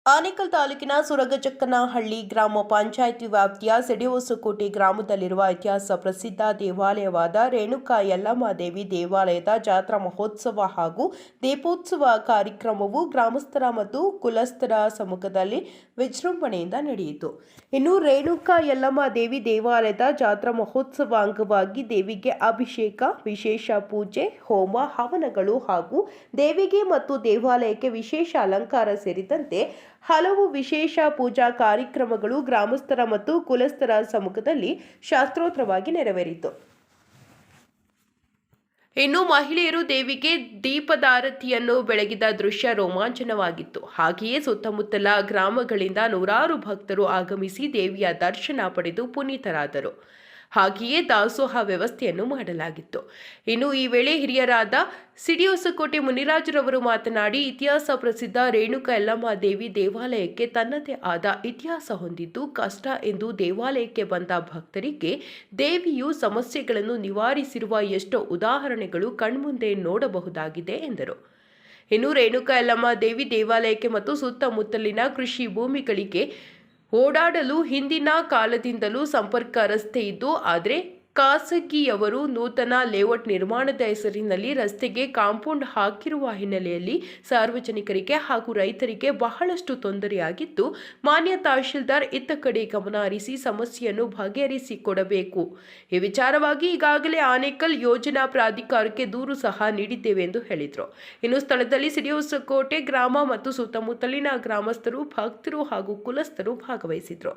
ಆನೇಕಲ್ ತಾಲೂಕಿನ ಸುರಗಜಕ್ಕನಹಳ್ಳಿ ಗ್ರಾಮ ಪಂಚಾಯಿತಿ ವ್ಯಾಪ್ತಿಯ ಸಿಡಿಹೊಸಕೋಟೆ ಗ್ರಾಮದಲ್ಲಿರುವ ಇತಿಹಾಸ ಪ್ರಸಿದ್ಧ ದೇವಾಲಯವಾದ ರೇಣುಕಾ ಯಲ್ಲಮ್ಮ ದೇವಿ ದೇವಾಲಯದ ಜಾತ್ರಾ ಮಹೋತ್ಸವ ಹಾಗೂ ದೀಪೋತ್ಸವ ಕಾರ್ಯಕ್ರಮವು ಗ್ರಾಮಸ್ಥರ ಮತ್ತು ಕುಲಸ್ಥರ ಸಮ್ಮುಖದಲ್ಲಿ ವಿಜೃಂಭಣೆಯಿಂದ ನಡೆಯಿತು. ಇನ್ನು ರೇಣುಕಾ ಯಲ್ಲಮ್ಮ ದೇವಿ ದೇವಾಲಯದ ಜಾತ್ರಾ ಮಹೋತ್ಸವ ಅಂಗವಾಗಿ ದೇವಿಗೆ ಅಭಿಷೇಕ, ವಿಶೇಷ ಪೂಜೆ, ಹೋಮ ಹವನಗಳು ಹಾಗೂ ದೇವಿಗೆ ಮತ್ತು ದೇವಾಲಯಕ್ಕೆ ವಿಶೇಷ ಅಲಂಕಾರ ಸೇರಿದಂತೆ ಹಲವು ವಿಶೇಷ ಪೂಜಾ ಕಾರ್ಯಕ್ರಮಗಳು ಗ್ರಾಮಸ್ಥರ ಮತ್ತು ಕುಲಸ್ಥರ ಸಮ್ಮುಖದಲ್ಲಿ ಶಾಸ್ತ್ರೋತ್ರವಾಗಿ ನೆರವೇರಿತು. ಇನ್ನು ಮಹಿಳೆಯರು ದೇವಿಗೆ ದೀಪದಾರತಿಯನ್ನು ಬೆಳಗಿದ ದೃಶ್ಯ ರೋಮಾಂಚನವಾಗಿತ್ತು. ಹಾಗೆಯೇ ಸುತ್ತಮುತ್ತಲ ಗ್ರಾಮಗಳಿಂದ ನೂರಾರು ಭಕ್ತರು ಆಗಮಿಸಿ ದೇವಿಯ ದರ್ಶನ ಪಡೆದು ಪುನೀತರಾದರು. ಹಾಗೆಯೇ ದಾಸೋಹ ವ್ಯವಸ್ಥೆಯನ್ನು ಮಾಡಲಾಗಿತ್ತು. ಇನ್ನು ಈ ವೇಳೆ ಹಿರಿಯರಾದ ಸಿಡಿಹೊಸಕೋಟೆ ಮುನಿರಾಜರವರು ಮಾತನಾಡಿ, ಇತಿಹಾಸ ಪ್ರಸಿದ್ಧ ರೇಣುಕಾ ಯಲ್ಲಮ್ಮ ದೇವಿ ದೇವಾಲಯಕ್ಕೆ ತನ್ನದೇ ಆದ ಇತಿಹಾಸ ಹೊಂದಿದ್ದು, ಕಷ್ಟ ಎಂದು ದೇವಾಲಯಕ್ಕೆ ಬಂದ ಭಕ್ತರಿಗೆ ದೇವಿಯು ಸಮಸ್ಯೆಗಳನ್ನು ನಿವಾರಿಸಿರುವ ಎಷ್ಟೋ ಉದಾಹರಣೆಗಳು ಕಣ್ಮುಂದೆ ನೋಡಬಹುದಾಗಿದೆ ಎಂದರು. ಇನ್ನು ರೇಣುಕಾ ಯಲ್ಲಮ್ಮ ದೇವಿ ದೇವಾಲಯಕ್ಕೆ ಮತ್ತು ಸುತ್ತಮುತ್ತಲಿನ ಕೃಷಿ ಭೂಮಿಗಳಿಗೆ ಓಡಾಡಲು ಹಿಂದಿನ ಕಾಲದಿಂದಲೂ ಸಂಪರ್ಕ ರಸ್ತೆ ಇದ್ದು, ಆದರೆ ಖಾಸಗಿಯವರು ನೂತನ ಲೇಔಟ್ ನಿರ್ಮಾಣದ ಹೆಸರಿನಲ್ಲಿ ರಸ್ತೆಗೆ ಕಾಂಪೌಂಡ್ ಹಾಕಿರುವ ಹಿನ್ನೆಲೆಯಲ್ಲಿ ಸಾರ್ವಜನಿಕರಿಗೆ ಹಾಗೂ ರೈತರಿಗೆ ಬಹಳಷ್ಟು ತೊಂದರೆಯಾಗಿದ್ದು, ಮಾನ್ಯ ತಹಶೀಲ್ದಾರ್ ಇತ್ತ ಕಡೆ ಗಮನ ಹರಿಸಿ ಸಮಸ್ಯೆಯನ್ನು ಬಗೆಹರಿಸಿಕೊಡಬೇಕು. ಈ ವಿಚಾರವಾಗಿ ಈಗಾಗಲೇ ಆನೇಕಲ್ ಯೋಜನಾ ಪ್ರಾಧಿಕಾರಕ್ಕೆ ದೂರು ಸಹ ನೀಡಿದ್ದೇವೆ ಎಂದು ಹೇಳಿದರು. ಇನ್ನು ಸ್ಥಳದಲ್ಲಿ ಸಿಡಿಹೊಸಕೋಟೆ ಗ್ರಾಮ ಮತ್ತು ಸುತ್ತಮುತ್ತಲಿನ ಗ್ರಾಮಸ್ಥರು, ಭಕ್ತರು ಹಾಗೂ ಕುಲಸ್ಥರು ಭಾಗವಹಿಸಿದರು.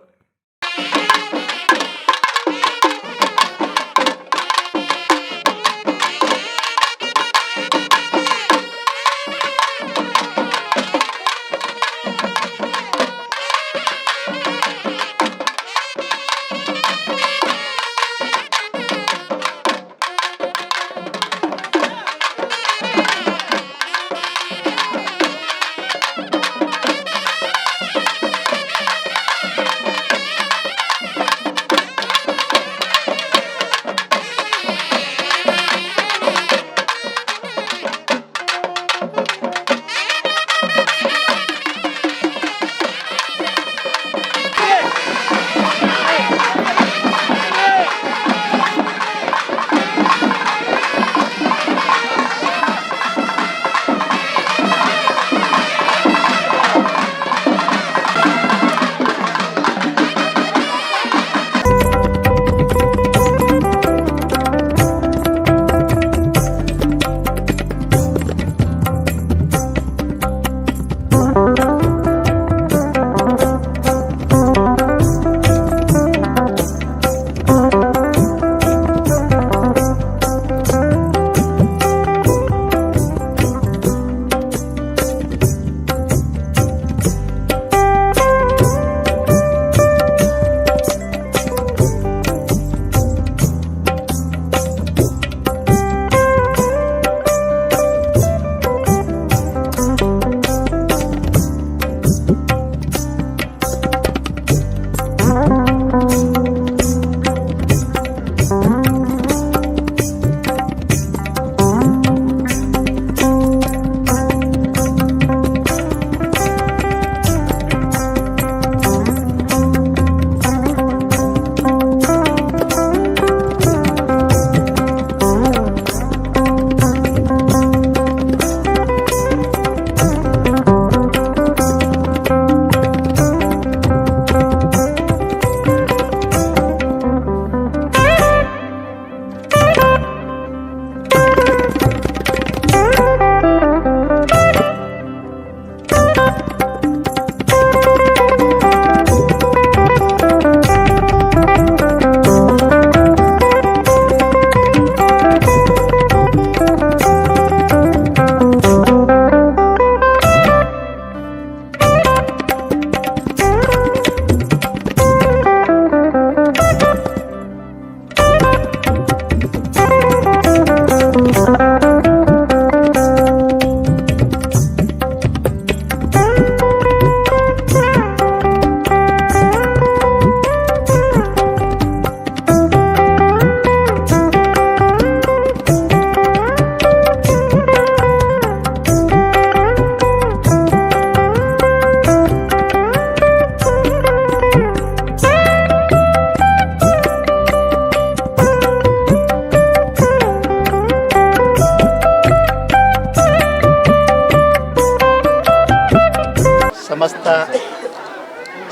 ಸಮಸ್ತ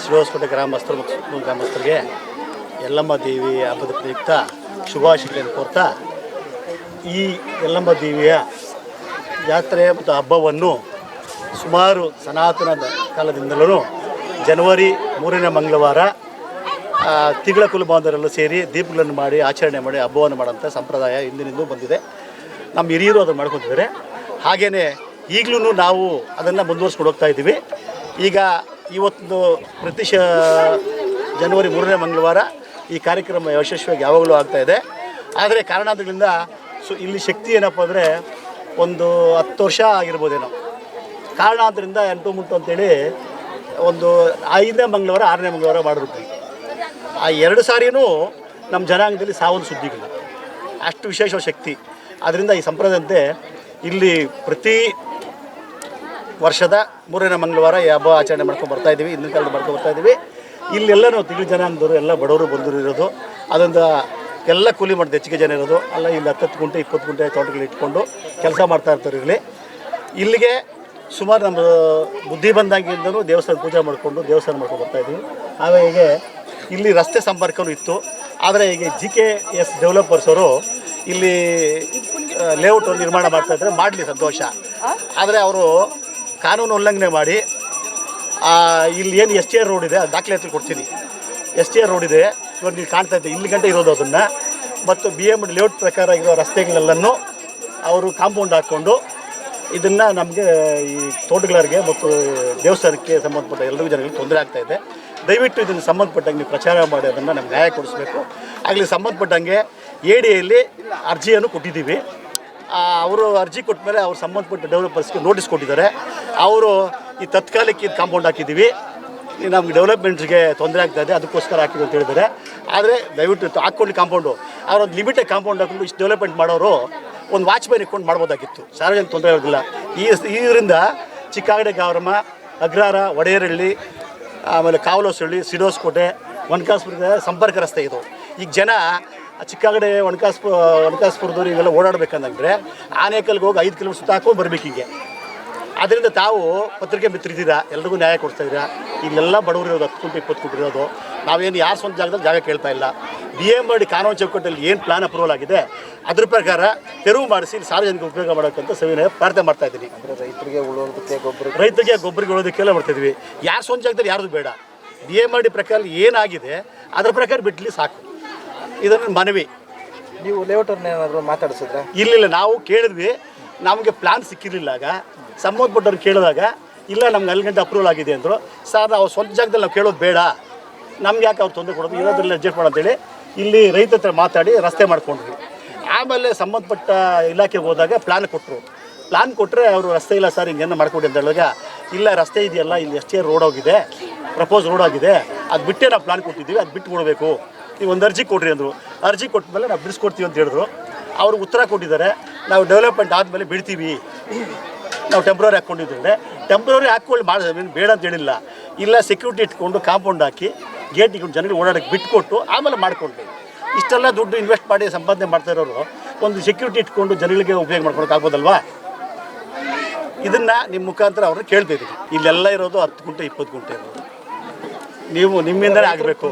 ಶ್ರೀಹೊಸಕೋಟೆ ಗ್ರಾಮಸ್ಥರು ಮತ್ತು ಗ್ರಾಮಸ್ಥರಿಗೆ ಯಲ್ಲಮ್ಮ ದೇವಿ ಹಬ್ಬದ ಪ್ರಯುಕ್ತ ಶುಭಾಶಯಗಳನ್ನು ಕೋರ್ತಾ ಈ ಯಲ್ಲಮ್ಮ ದೇವಿಯ ಜಾತ್ರೆ ಮತ್ತು ಹಬ್ಬವನ್ನು ಸುಮಾರು ಸನಾತನ ಕಾಲದಿಂದಲೂ ಜನವರಿ 3ನೇ ಮಂಗಳವಾರ ತಿಂಗಳ ಕುಲ ಬಾಂಧವರೆಲ್ಲ ಸೇರಿ ದೀಪಗಳನ್ನು ಮಾಡಿ ಆಚರಣೆ ಮಾಡಿ ಹಬ್ಬವನ್ನು ಮಾಡೋಂಥ ಸಂಪ್ರದಾಯ ಹಿಂದಿನಿಂದ ಬಂದಿದೆ. ನಮ್ಮ ಹಿರಿಯರು ಅದನ್ನು ಮಾಡ್ಕೊತಿದ್ದಾರೆ. ಹಾಗೆಯೇ ಈಗಲೂ ನಾವು ಅದನ್ನು ಮುಂದುವರ್ಸ್ಕೊಂಡು ಹೋಗ್ತಾ ಇದ್ದೀವಿ. ಈಗ ಇವತ್ತು ಪ್ರತಿ ಜನವರಿ 3ನೇ ಮಂಗಳವಾರ ಈ ಕಾರ್ಯಕ್ರಮ ಯಶಸ್ವಿಯಾಗಿ ಯಾವಾಗಲೂ ಆಗ್ತಾಯಿದೆ. ಆದರೆ ಕಾರಣಾಂತರಗಳಿಂದ ಇಲ್ಲಿ ಶಕ್ತಿ ಏನಪ್ಪ ಅಂದರೆ ಒಂದು 10 ವರ್ಷ ಆಗಿರ್ಬೋದೇನೋ, ಕಾರಣಾಂತರದಿಂದ ಎಂಟು ಮುಂಟು ಅಂತೇಳಿ ಒಂದು 5ನೇ ಮಂಗಳವಾರ 6ನೇ ಮಂಗಳವಾರ ಮಾಡಿಬಿಟ್ವಿ. ಆ 2 ಸಾರಿಯೂ ನಮ್ಮ ಜನಾಂಗದಲ್ಲಿ ಸಾವೊಂದು ಸುದ್ದಿಗಿಲ್ಲ, ಅಷ್ಟು ವಿಶೇಷ ಶಕ್ತಿ. ಆದ್ದರಿಂದ ಈ ಸಂಪ್ರದಾಯದಂತೆ ಇಲ್ಲಿ ಪ್ರತಿ ವರ್ಷದ 3ನೇ ಮಂಗಳವಾರ ಈ ಹಬ್ಬ ಆಚರಣೆ ಮಾಡ್ಕೊಂಡು ಬರ್ತಾಯಿದ್ದೀವಿ. ಹಿಂದಿನ ಕಾಲದ ಮಾಡ್ಕೊಂಡು ಬರ್ತಾಯಿದ್ದೀವಿ. ಇಲ್ಲೆಲ್ಲನೂ ತಿಂಗಳು ಜನಾಂಗದವರು ಎಲ್ಲ ಬಡವರು ಬಂದರು ಇರೋದು, ಅದೊಂದು ಎಲ್ಲ ಕೂಲಿ ಮಾಡಿದೆ ಹೆಚ್ಚಿಗೆ ಜನ ಇರೋದು ಅಲ್ಲ. ಇಲ್ಲಿ 10 ಗುಂಟೆ 20 ಗುಂಟೆ ತೋಟಗಳು ಇಟ್ಕೊಂಡು ಕೆಲಸ ಮಾಡ್ತಾ ಇರ್ತಾರೆ. ಇಲ್ಲಿಗೆ ಸುಮಾರು ನಮ್ಮ ಬುದ್ಧಿ ಬಂದಾಗಿಂದಲೂ ದೇವಸ್ಥಾನ ಪೂಜೆ ಮಾಡಿಕೊಂಡು ದೇವಸ್ಥಾನ ಮಾಡ್ಕೊಂಡು ಬರ್ತಾಯಿದ್ದೀವಿ. ಹಾಗಾಗಿ ಇಲ್ಲಿ ರಸ್ತೆ ಸಂಪರ್ಕವೂ ಇತ್ತು. ಆದರೆ ಈಗ GKS ಡೆವಲಪರ್ಸ್ ಅವರು ಇಲ್ಲಿ ಲೇಔಟ್ ನಿರ್ಮಾಣ ಮಾಡ್ತಾಯಿದ್ದಾರೆ, ಮಾಡಲಿ ಸಂತೋಷ. ಆದರೆ ಅವರು ಕಾನೂನು ಉಲ್ಲಂಘನೆ ಮಾಡಿ ಇಲ್ಲಿ ಏನು STR ರೋಡ್ ಇದೆ, ದಾಖಲಾತಿ ಕೊಡ್ತೀನಿ. STR ರೋಡ್ ಇದೆ, ಇವಾಗ ನೀವು ಕಾಣ್ತಾ ಇದ್ದೆ, ಇಲ್ಲಿ ಗಂಟೆ ಇರೋದು ಅದನ್ನು. ಮತ್ತು BM ಲೇಔಟ್ ಪ್ರಕಾರ ಇರೋ ರಸ್ತೆಗಳೆಲ್ಲನೂ ಅವರು ಕಾಂಪೌಂಡ್ ಹಾಕ್ಕೊಂಡು ಇದನ್ನು ನಮಗೆ ಈ ತೋಟಗಾರರಿಗೆ ಮತ್ತು ದೇವಸ್ಥಾನಕ್ಕೆ ಸಂಬಂಧಪಟ್ಟ ಎಲ್ಲರಿಗೂ ಜನಗಳಿಗೆ ತೊಂದರೆ ಆಗ್ತಾಯಿದೆ. ದಯವಿಟ್ಟು ಇದನ್ನು ಸಂಬಂಧಪಟ್ಟಂಗೆ ನೀವು ಪ್ರಚಾರ ಮಾಡಿ ಅದನ್ನು ನಮ್ಗೆ ನ್ಯಾಯ ಕೊಡಿಸ್ಬೇಕು. ಆಗಲಿ ಸಂಬಂಧಪಟ್ಟಂಗೆ ADAಯಲ್ಲಿ ಅರ್ಜಿಯನ್ನು ಕೊಟ್ಟಿದ್ದೀವಿ. ಅವರು ಅರ್ಜಿ ಕೊಟ್ಟ ಮೇಲೆ ಅವ್ರು ಸಂಬಂಧಪಟ್ಟ ಡೆವಲಪರ್ಸ್ಗೆ ನೋಟಿಸ್ ಕೊಟ್ಟಿದ್ದಾರೆ. ಅವರು ಈ ತಾತ್ಕಾಲಿಕ ಕಾಂಪೌಂಡ್ ಹಾಕಿದ್ದೀವಿ, ನಮ್ಗೆ ಡೆವಲಪ್ಮೆಂಟ್ಸ್ಗೆ ತೊಂದರೆ ಆಗ್ತಾಯಿದೆ, ಅದಕ್ಕೋಸ್ಕರ ಹಾಕಿದ್ದು ಅಂತ ಹೇಳಿದ್ದಾರೆ. ಆದರೆ ದಯವಿಟ್ಟು ಹಾಕ್ಕೊಂಡು ಕಾಂಪೌಂಡು ಅವರೊಂದು ಲಿಮಿಟೆಡ್ ಕಾಂಪೌಂಡ್ ಹಾಕೊಂಡು ಇಷ್ಟು ಡೆವಲಪ್ಮೆಂಟ್ ಮಾಡೋರು ಒಂದು ವಾಚ್ಮ್ಯಾನ್ ಇಟ್ಕೊಂಡು ಮಾಡ್ಬೋದಾಗಿತ್ತು. ಸಾರ್ವಜನಿಕ ತೊಂದರೆ ಇರೋದಿಲ್ಲ. ಇದರಿಂದ ಚಿಕ್ಕಾಗಡೆ ಗಾವರಮ್ಮ, ಅಗ್ರಹಾರ, ಒಡೆಯರಹಳ್ಳಿ, ಆಮೇಲೆ ಕಾವಲಹೊಸಳ್ಳಿ, ಸಿಡೋಸ್ಕೋಟೆ, ಒಣಕಾಸ್ಪುರದ ಸಂಪರ್ಕ ರಸ್ತೆ ಇದು. ಈಗ ಜನ ಚಿಕ್ಕಾಗಡೆ ಒಣಕಾಸ್ಪುರದವ್ರು ಇವೆಲ್ಲ ಓಡಾಡಬೇಕಂದ್ರೆ ಆನೇಕಲ್ಗೆ ಹೋಗಿ 5 ಕಿಲೋಮೀಟರ್ ಸುತ್ತ ಹಾಕೊಂಡು ಬರ್ಬೇಕು ಹೀಗೆ. ಅದರಿಂದ ತಾವು ಪತ್ರಿಕೆ ಮಿತ್ರಿದ್ದೀರಾ, ಎಲ್ರಿಗೂ ನ್ಯಾಯ ಕೊಡ್ತಾಯಿದ್ದೀರಾ. ಇಲ್ಲೆಲ್ಲ ಬಡವರು ಇರೋದು 10 ಗುಂಟೆ 20 ಗುಂಟೆ ಇರೋದು. ನಾವೇನು ಯಾರು ಸ್ವಂತ ಜಾಗದಲ್ಲಿ ಜಾಗ ಕೇಳ್ತಾ ಇಲ್ಲ. BMRD ಕಾನೂನು ಚೌಕಟ್ಟಲ್ಲಿ ಏನು ಪ್ಲಾನ್ ಅಪ್ರೂವಲ್ ಆಗಿದೆ ಅದ್ರ ಪ್ರಕಾರ ತೆರವು ಮಾಡಿಸಿ ಸಾರ್ವಜನಿಕ ಉಪಯೋಗ ಮಾಡೋಕ್ಕಂತ ಸವಿನಯ ಪ್ರಾರ್ಥನೆ ಮಾಡ್ತಾ ಇದ್ದೀನಿ. ರೈತರಿಗೆ ಉಳೋದಕ್ಕೆ ಗೊಬ್ಬರಿಗೆ ಉಳೋದಕ್ಕೆಲ್ಲ ಬರ್ತಾಯಿದ್ವಿ. ಯಾರು ಸ್ವಂತ ಜಾಗದಲ್ಲಿ ಯಾರ್ದು ಬೇಡ. BMRD ಪ್ರಕಾರ ಏನಾಗಿದೆ ಅದ್ರ ಪ್ರಕಾರ ಬಿಟ್ಟಲಿ ಸಾಕು. ಇದನ್ನು ಮನವಿ. ನೀವು ಲೇಔಟರ್ನ ಏನಾದರೂ ಮಾತಾಡಿಸಿದ್ರೆ? ಇಲ್ಲ, ನಾವು ಕೇಳಿದ್ವಿ, ನಮಗೆ ಪ್ಲಾನ್ ಸಿಕ್ಕಿರಲಿಲ್ಲ. ಆಗ ಸಂಬಂಧಪಟ್ಟವ್ರು ಕೇಳಿದಾಗ ಇಲ್ಲ ನಮ್ಗೆ ಅಲ್ಲಿ ಗಂಟೆ ಅಪ್ರೂವಲ್ ಆಗಿದೆ ಅಂದರು. ಸರ್ ನಾವು ಸ್ವಂತ ಜಾಗದಲ್ಲಿ ನಾವು ಕೇಳೋದು ಬೇಡ, ನಮ್ಗೆ ಯಾಕೆ ಅವ್ರು ತೊಂದರೆ ಕೊಡೋದು, ಇರೋದ್ರಲ್ಲಿ ಅಡ್ಜಸ್ಟ್ ಮಾಡೋಂತೇಳಿ ಇಲ್ಲಿ ರೈತ ಹತ್ರ ಮಾತಾಡಿ ರಸ್ತೆ ಮಾಡ್ಕೊಂಡ್ವಿ. ಆಮೇಲೆ ಸಂಬಂಧಪಟ್ಟ ಇಲಾಖೆಗೆ ಹೋದಾಗ ಪ್ಲಾನ್ ಕೊಟ್ಟರು. ಪ್ಲಾನ್ ಕೊಟ್ಟರೆ ಅವರು ರಸ್ತೆ ಇಲ್ಲ ಸರ್ ಹಿಂಗೇನು ಮಾಡ್ಕೊಡಿ ಅಂತ ಹೇಳಿದಾಗ ಇಲ್ಲ ರಸ್ತೆ ಇದೆಯಲ್ಲ, ಇಲ್ಲಿ STR ರೋಡ್ ಹೋಗಿದೆ, ಪ್ರಪೋಸ್ ರೋಡ್ ಆಗಿದೆ, ಅದು ಬಿಟ್ಟೇ ನಾವು ಪ್ಲಾನ್ ಕೊಟ್ಟಿದ್ದೀವಿ, ಅದು ಬಿಟ್ಟು ಕೊಡಬೇಕು, ನೀವು ಒಂದು ಅರ್ಜಿ ಕೊಡ್ರಿ ಅಂದರು. ಅರ್ಜಿ ಕೊಟ್ಟ ಮೇಲೆ ನಾವು ಬಿಡಿಸ್ಕೊಡ್ತೀವಿ ಅಂತ ಹೇಳಿದ್ರು. ಅವರು ಉತ್ತರ ಕೊಟ್ಟಿದ್ದಾರೆ, ನಾವು ಡೆವಲಪ್ಮೆಂಟ್ ಆದಮೇಲೆ ಬಿಡ್ತೀವಿ, ನಾವು ಟೆಂಪ್ರರಿ ಹಾಕ್ಕೊಂಡಿದ್ದರೆ ಟೆಂಪ್ರರಿ ಹಾಕ್ಕೊಳ್ಳಿ ಬೇಡ ಅಂತ ಹೇಳಿಲ್ಲ. ಇಲ್ಲ ಸೆಕ್ಯೂರಿಟಿ ಇಟ್ಕೊಂಡು ಕಾಂಪೌಂಡ್ ಹಾಕಿ ಗೇಟ್ ಇಟ್ಕೊಂಡು ಜನರಿಗೆ ಓಡಾಡೋಕ್ಕೆ ಬಿಟ್ಕೊಟ್ಟು ಆಮೇಲೆ ಮಾಡ್ಕೊಂಡ್ವಿ. ಇಷ್ಟೆಲ್ಲ ದುಡ್ಡು ಇನ್ವೆಸ್ಟ್ ಮಾಡಿ ಸಂಪಾದನೆ ಮಾಡ್ತಾ ಇರೋರು ಒಂದು ಸೆಕ್ಯೂರಿಟಿ ಇಟ್ಕೊಂಡು ಜನಗಳಿಗೆ ಉಪಯೋಗ ಮಾಡ್ಕೊಳಕ್ಕಾಗ್ಬೋದಲ್ವಾ? ಇದನ್ನು ನಿಮ್ಮ ಮುಖಾಂತರ ಅವ್ರನ್ನ ಕೇಳ್ತಿದ್ದೀವಿ. ಇಲ್ಲೆಲ್ಲ ಇರೋದು 10 ಗುಂಟೆ 20 ಗುಂಟೆ ಇರೋದು. ನೀವು ನಿಮ್ಮಿಂದಲೇ ಆಗಬೇಕು.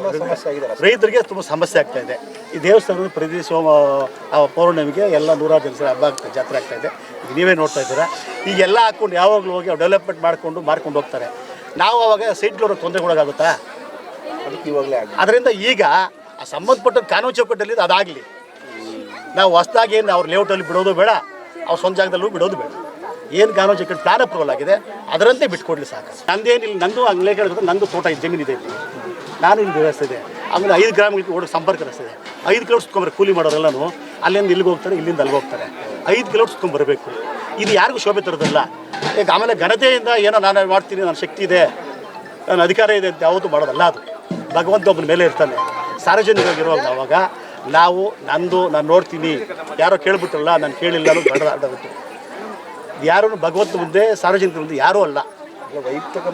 ರೈತರಿಗೆ ತುಂಬ ಸಮಸ್ಯೆ ಆಗ್ತಾಯಿದೆ. ಈ ದೇವಸ್ಥಾನದ ಪ್ರತಿ ಪೌರ್ಣಮಿಗೆ ಎಲ್ಲ 100 ಜನ ಹಬ್ಬ ಆಗ್ತಾಯಿದೆ, ಜಾತ್ರೆ ಆಗ್ತಾಯಿದೆ. ಈಗ ನೀವೇ ನೋಡ್ತಾ ಇದ್ದೀರಾ. ಈಗೆಲ್ಲ ಹಾಕ್ಕೊಂಡು ಯಾವಾಗಲೂ ಹೋಗಿ ಡೆವಲಪ್ಮೆಂಟ್ ಮಾಡ್ಕೊಂಡು ಹೋಗ್ತಾರೆ. ನಾವು ಅವಾಗ ಸೈಟ್ಗಳವ್ರಿಗೆ ತೊಂದರೆಗೊಳಗಾಗುತ್ತಾ? ಅದಕ್ಕೆ ಇವಾಗಲೇ ಅದರಿಂದ ಈಗ ಆ ಸಂಬಂಧಪಟ್ಟ ಕಾನೂನು ಚೌಕಟ್ಟಲ್ಲಿ ಅದಾಗಲಿ. ನಾವು ಹೊಸದಾಗಿ ಏನು ಅವ್ರ ಲೇಔಟಲ್ಲಿ ಬಿಡೋದು ಬೇಡ, ಅವ್ರ ಸ್ವಂತ ಜಾಗದಲ್ಲೂ ಬಿಡೋದು ಬೇಡ. ಏನು ಕಾನೂನು ಚೌಕಟ್ಟು ಪ್ಲಾನ್ ಅಪ್ರೂವಲ್ ಆಗಿದೆ ಅದರಂತೆ ಬಿಟ್ಕೊಡ್ಲಿ ಸಾಕು. ನಂದೇನಿಲ್ಲ, ನಂದು ಹಂಗೆ ಕೇಳಿದ್ರೆ ನಂದು ತೋಟ ಜಮೀನಿದೆ ಇಲ್ಲಿ, ನಾನು ಇಲ್ಲಿ ವ್ಯವಸ್ಥೆ ಇದೆ. ಆಮೇಲೆ 5 ಗ್ರಾಮಗಳಿಗೆ ಓಡೋ ಸಂಪರ್ಕ ರಸ್ತೆ ಇದೆ. 5 ಕಿಲೋಮೀಟರ್ ಸುತ್ಕೊಂಡ್ಬರ್ಬೇಕು. ಕೂಲಿ ಮಾಡೋರೆಲ್ಲನೂ ಅಲ್ಲಿಂದ ಇಲ್ಲಿಗೆ ಹೋಗ್ತಾರೆ, ಇಲ್ಲಿಂದ ಅಲ್ಲಿಗೆ ಹೋಗ್ತಾರೆ. 5 ಕಿಲೋಮೀಟರ್ ಸುತ್ಕೊಂಡ್ಬರಬೇಕು. ಇದು ಯಾರಿಗೂ ಶೋಭೆ ತರೋದಲ್ಲ. ಈಗ ಆಮೇಲೆ ಘನತೆಯಿಂದ ಏನೋ ನಾನು ಮಾಡ್ತೀನಿ, ನನ್ನ ಶಕ್ತಿ ಇದೆ, ನನ್ನ ಅಧಿಕಾರ ಇದೆ ಅಂತ ಯಾವತ್ತೂ ಮಾಡೋದಲ್ಲ. ಅದು ಭಗವಂತ ಒಬ್ಬನ ಮೇಲೆ ಇರ್ತಾನೆ. ಸಾರ್ವಜನಿಕವಾಗಿರುವಾಗ ಅವಾಗ ನಾನು ನೋಡ್ತೀನಿ, ಯಾರೋ ಕೇಳ್ಬಿಟ್ರಲ್ಲ ನಾನು ಕೇಳಿಲ್ಲ ಅನ್ನೋದು ಗಂಡದಾಗುತ್ತೆ. ಯಾರೂ ಭಗವಂತ ಮುಂದೆ ಸಾರ್ವಜನಿಕರ ಮುಂದೆ ಯಾರೂ ಅಲ್ಲ. ವೈಯಕ್ತಿಕ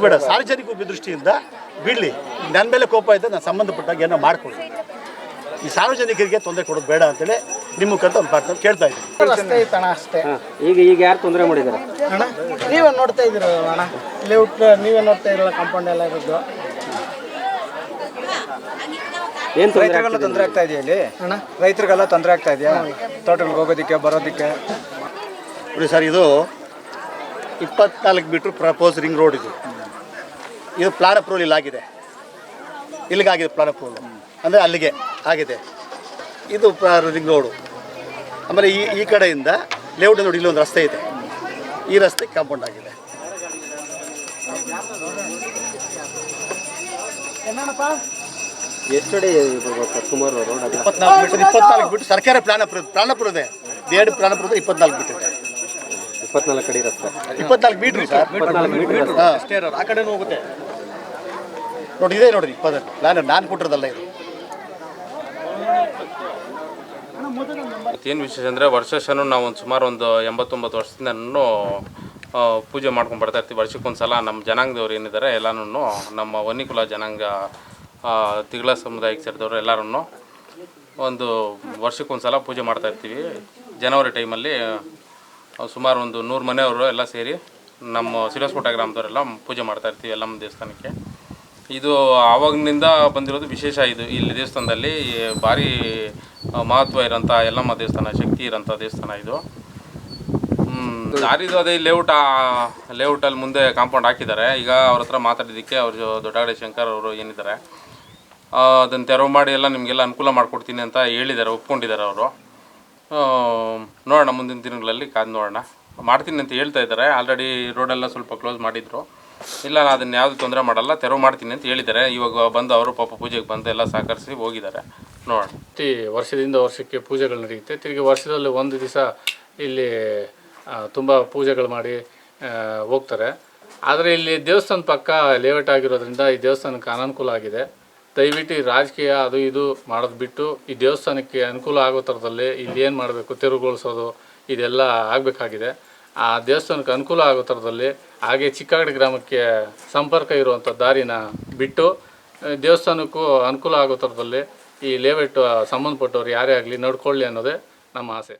ಬೇಡ, ಸಾರ್ವಜನಿಕ ದೃಷ್ಟಿಯಿಂದ ಬಿಡಲಿ. ನನ್ನ ಮೇಲೆ ಕೋಪ ಇದ್ದರೆ ನಾನು ಸಂಬಂಧಪಟ್ಟಾಗ ಏನೋ ಮಾಡ್ಕೊಳ್ಳಿ. ಈ ಸಾರ್ವಜನಿಕರಿಗೆ ತೊಂದರೆ ಕೊಡೋದು ಬೇಡ ಅಂತೇಳಿ ನಿಮ್ಮ ಮುಖಾಂತರ ಒಂದು ಪ್ರಾರ್ಥನೆ ಕೇಳ್ತಾ ಇದ್ದೀನಿ. ರಸ್ತೆ ಐತಣ್ಣ ಅಷ್ಟೇ ಈಗ ಯಾರು ತೊಂದರೆ ಮಾಡಿದ್ದಾರೆ? ಅಣ್ಣ ನೀವೇ ನೋಡ್ತಾ ಇದ್ದೀರ ಅಣ್ಣ, ಲೇಔಟ್ ನೀವೇ ನೋಡ್ತಾ ಇರಲ್ಲ, ಕಾಂಪೌಂಡ್ ಎಲ್ಲ ಇರೋದು. ಏನು ರೈತರಿಗೆಲ್ಲ ತೊಂದರೆ ಆಗ್ತಾ ಇದೆಯಾ ಇಲ್ಲಿ? ಅಣ್ಣ ರೈತರಿಗೆಲ್ಲ ತೊಂದರೆ ಆಗ್ತಾ ಇದೆಯಾ ತೋಟಗಳಿಗೆ ಹೋಗೋದಕ್ಕೆ ಬರೋದಕ್ಕೆ? ನೋಡಿ ಸರ್, ಇದು 24 ಮೀಟ್ರ್ ಪ್ರಪೋಸ್ ರಿಂಗ್ ರೋಡ್ ಇದು ಪ್ಲಾನ್ ಅಪ್ರೂವಲ್ ಇಲ್ಲಾಗಿದೆ, ಇಲ್ಲಿಗಾಗಿದೆ ಪ್ಲಾನ್ ಅಪ್ರೂವಲ್ ಅಂದರೆ ಅಲ್ಲಿಗೆ ಆಗಿದೆ. ಇದು ರಿಂಗ್ ರೋಡು. ಆಮೇಲೆ ಈ ಕಡೆಯಿಂದ ಲೇಔಟ್ ನೋಡಿ, ಇಲ್ಲೊಂದು ರಸ್ತೆ ಇದೆ, ಈ ರಸ್ತೆ ಕಾಂಪೌಂಡ್ ಆಗಿದೆ. ಎಷ್ಟು ಅಡಿ ಸುಮಾರು ರೋಡ್? 24 ಮೀಟ್ರ್ ಸರ್ಕಾರ ಪ್ಲಾನ್ ಅಪ್ರೂವ್ ಇದೆ. ಬೇಡ ಪ್ಲಾನ್ ಅಪ್ರೂವ್ 24 ಮೀಟ್ರ್ ಇದೆ. 24 ಅಡಿ ರಸ್ತೆ, 24 ಮೀಟ್ರ್ ಸರ್. 24 ಮೀಟರ್ ಅಷ್ಟೇ ಇರೋದು, ಆ ಕಡೆನೂ ಹೋಗುತ್ತೆ ನೋಡಿ. ಇದೇ ನೋಡಿರಿ 20 ಪ್ಲಾನ್ ನಾನು ಕೊಟ್ಟಿರೋದಲ್ಲ ಇದು. ಏನು ವಿಶೇಷ ಅಂದರೆ ವರ್ಷನೂ ನಾವು ಸುಮಾರು ಒಂದು 89 ವರ್ಷದಿಂದನೂ ಪೂಜೆ ಮಾಡ್ಕೊಂಡು ಬರ್ತಾ ಇರ್ತೀವಿ. ವರ್ಷಕ್ಕೊಂದು ಸಲ ನಮ್ಮ ಜನಾಂಗದವ್ರು ಏನಿದ್ದಾರೆ ಎಲ್ಲನೂ, ನಮ್ಮ ವನ್ನಿಕುಲ ಜನಾಂಗ ತಿಗಳ ಸಮುದಾಯಕ್ಕೆ ಸೇರಿದವರು ಎಲ್ಲರೂ ಒಂದು ವರ್ಷಕ್ಕೊಂದು ಸಲ ಪೂಜೆ ಮಾಡ್ತಾ ಇರ್ತೀವಿ. ಜನವರಿ ಟೈಮಲ್ಲಿ ಸುಮಾರು ಒಂದು 100 ಮನೆಯವರು ಎಲ್ಲ ಸೇರಿ ನಮ್ಮ ಸಿರೋಸ್ಕೋಟ ಗ್ರಾಮದವರೆಲ್ಲ ಪೂಜೆ ಮಾಡ್ತಾ ಇರ್ತೀವಿ ಎಲ್ಲಮ್ಮ ದೇವಸ್ಥಾನಕ್ಕೆ. ಇದು ಆವಾಗಿನಿಂದ ಬಂದಿರೋದು ವಿಶೇಷ. ಇದು ಇಲ್ಲಿ ದೇವಸ್ಥಾನದಲ್ಲಿ ಭಾರಿ ಮಹತ್ವ ಇರೋಂಥ ಎಲ್ಲಮ್ಮ ದೇವಸ್ಥಾನ, ಶಕ್ತಿ ಇರೋಂಥ ದೇವಸ್ಥಾನ ಇದು. ದಾರಿದು ಅದೇ ಲೇಔಟಲ್ಲಿ ಮುಂದೆ ಕಾಂಪೌಂಡ್ ಹಾಕಿದ್ದಾರೆ. ಈಗ ಅವ್ರ ಹತ್ರ ಮಾತಾಡಿದ್ದಕ್ಕೆ ಅವರು ದೊಡ್ಡಗಡೆ ಶಂಕರ್ ಅವರು ಏನಿದ್ದಾರೆ ಅದನ್ನು ತೆರವು ಮಾಡಿ ಎಲ್ಲ ನಿಮಗೆಲ್ಲ ಅನುಕೂಲ ಮಾಡಿಕೊಡ್ತೀನಿ ಅಂತ ಹೇಳಿದ್ದಾರೆ, ಒಪ್ಕೊಂಡಿದ್ದಾರೆ ಅವರು. ನೋಡೋಣ, ಮುಂದಿನ ದಿನಗಳಲ್ಲಿ ಕಾದು ನೋಡೋಣ. ಮಾಡ್ತೀನಿ ಅಂತ ಹೇಳ್ತಾ ಇದ್ದಾರೆ. ಆಲ್ರೆಡಿ ರೋಡೆಲ್ಲ ಸ್ವಲ್ಪ ಕ್ಲೋಸ್ ಮಾಡಿದರು. ಇಲ್ಲ, ನಾನು ಅದನ್ನು ಯಾವುದು ತೊಂದರೆ ಮಾಡಲ್ಲ, ತೆರವು ಮಾಡ್ತೀನಿ ಅಂತ ಹೇಳಿದ್ದಾರೆ. ಇವಾಗ ಬಂದು ಅವರು ಪಾಪ ಪೂಜೆಗೆ ಬಂದು ಎಲ್ಲ ಸಹಕರಿಸಿ ಹೋಗಿದ್ದಾರೆ. ನೋಡೋಣ. ವರ್ಷದಿಂದ ವರ್ಷಕ್ಕೆ ಪೂಜೆಗಳು ನಡೆಯುತ್ತೆ. ತಿರುಗಿ ವರ್ಷದಲ್ಲಿ ಒಂದು ದಿವಸ ಇಲ್ಲಿ ತುಂಬ ಪೂಜೆಗಳು ಮಾಡಿ ಹೋಗ್ತಾರೆ. ಆದರೆ ಇಲ್ಲಿ ದೇವಸ್ಥಾನ ಪಕ್ಕ ಲೇಔಟ್ ಆಗಿರೋದ್ರಿಂದ ಈ ದೇವಸ್ಥಾನಕ್ಕೆ ಅನಾನುಕೂಲ ಆಗಿದೆ. ದಯವಿಟ್ಟು ಈ ರಾಜಕೀಯ ಅದು ಇದು ಮಾಡೋದು ಬಿಟ್ಟು ಈ ದೇವಸ್ಥಾನಕ್ಕೆ ಅನುಕೂಲ ಆಗೋ ಥರದಲ್ಲಿ ಇಲ್ಲಿ ಏನು ಮಾಡಬೇಕು, ತೆರವುಗೊಳಿಸೋದು ಇದೆಲ್ಲ ಆಗಬೇಕಾಗಿದೆ. ಆ ದೇವಸ್ಥಾನಕ್ಕೆ ಅನುಕೂಲ ಆಗೋ ಥರದಲ್ಲಿ, ಹಾಗೆ ಚಿಕ್ಕಗಡೆ ಗ್ರಾಮಕ್ಕೆ ಸಂಪರ್ಕ ಇರುವಂಥ ದಾರಿನ ಬಿಟ್ಟು ದೇವಸ್ಥಾನಕ್ಕೂ ಅನುಕೂಲ ಆಗೋ ಥರದಲ್ಲಿ ಈ ಲೇಔಟ್ ಸಂಬಂಧಪಟ್ಟವ್ರು ಯಾರೇ ಆಗಲಿ ನೋಡ್ಕೊಳ್ಳಿ ಅನ್ನೋದೇ ನಮ್ಮ ಆಸೆ.